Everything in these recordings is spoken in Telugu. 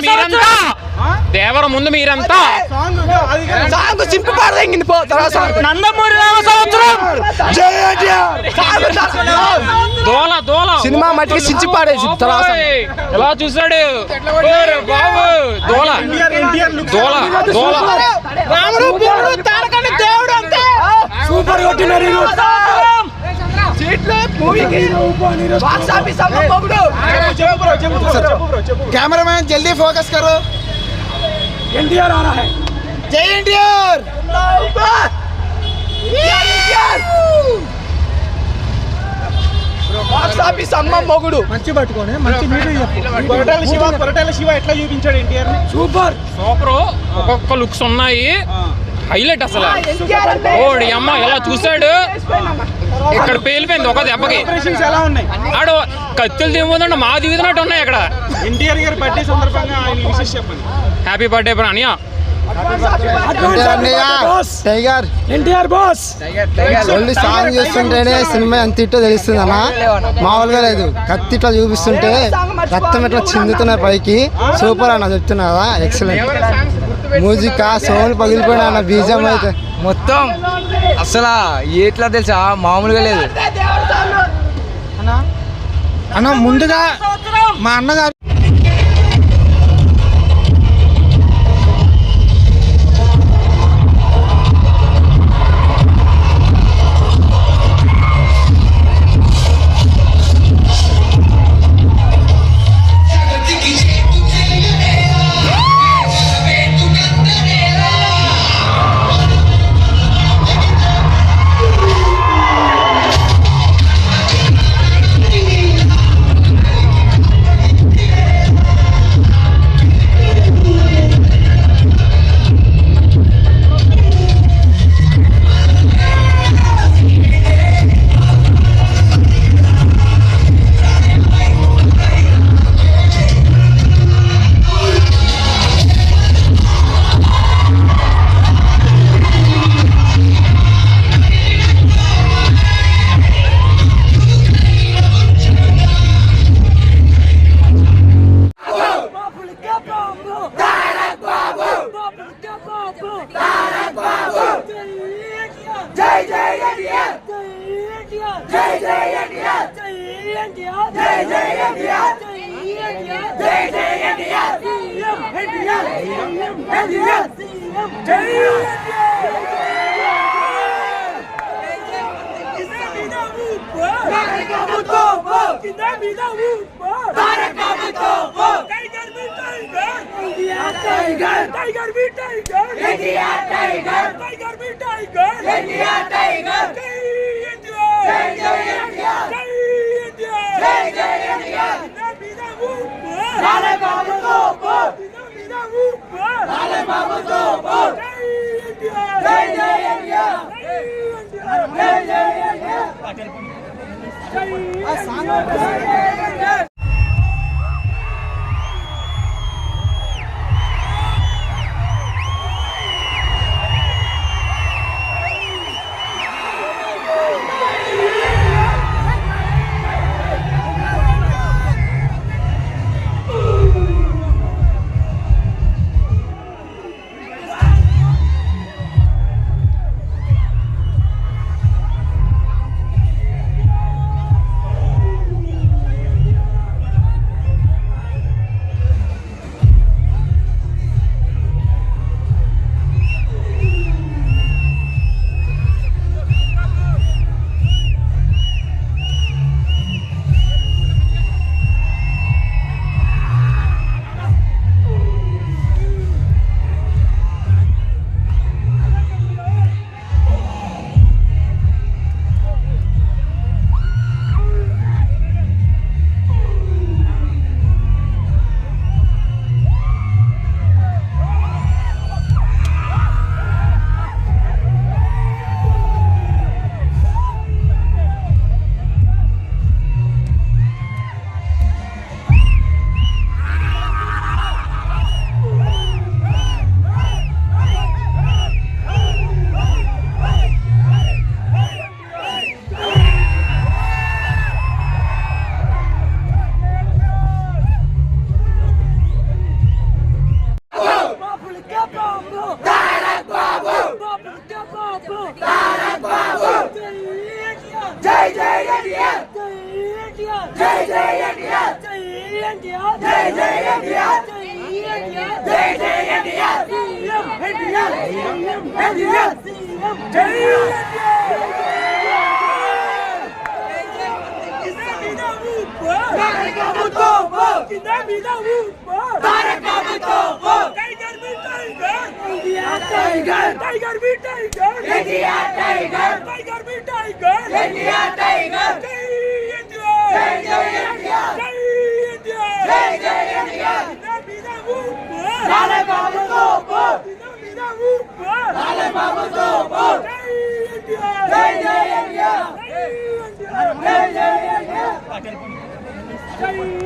మీరంతా దేవర ముందు మీరంతా సాంగ్ చింపి పాడదగింది నందమూరి రామ సంవత్సరం దోల దోల సినిమా మట్టికి చించి పాడేసి ఎలా చూసాడు బాబు దోల దోల దోల రాముడు దేవుడు అంతే సూపర్ కొట్టినారు कैमरामैन जल्दी फोकस करो एनटीआर आ रहा है जय एनटीआर బాక్స్ ఆఫీస్ అమ్మ మొగుడు మంచి పట్టుకోనే మంచి వీడియో చెప్పు కొరటాల శివ ఎట్లా చూపించాడు ఎన్టీఆర్ ని సూపర్ సూపర్ ఒక్కొక్క లుక్స్ ఉన్నాయి హైలైట్ అసలు ఓడి అమ్మ ఎలా చూసాడు ఇక్కడ పేలిపోయింది ఒక దెబ్బకి ఎలా ఉన్నాయి ఆడు కత్తులు దిగుతుంటే మా దిగుతున్నట్టు ఉన్నాయి అక్కడ ఎన్టీఆర్ గారి బర్త్డే సందర్భంగా ఆయన విశేష చెప్పండి హ్యాపీ బర్త్డే అనియా tiger NTR boss only song చూస్తుంటేనే సినిమా ఎంత ఇట్టో తెలుస్తుంది అన్న మామూలుగా లేదు కత్తి ఇట్లా చూపిస్తుంటే రక్తం ఇట్లా చిందుతున్నారు పైకి సూపర్ అన్న చెప్తున్నా కదా ఎక్సలెంట్ మ్యూజిక్ సౌండ్ పగిలిపోయినా అన్న బీజం అయితే మొత్తం అసలు ఎట్లా తెలుసా మామూలుగా లేదు అన్న ముందుగా మా అన్నగారు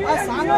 ఆ సాంగ్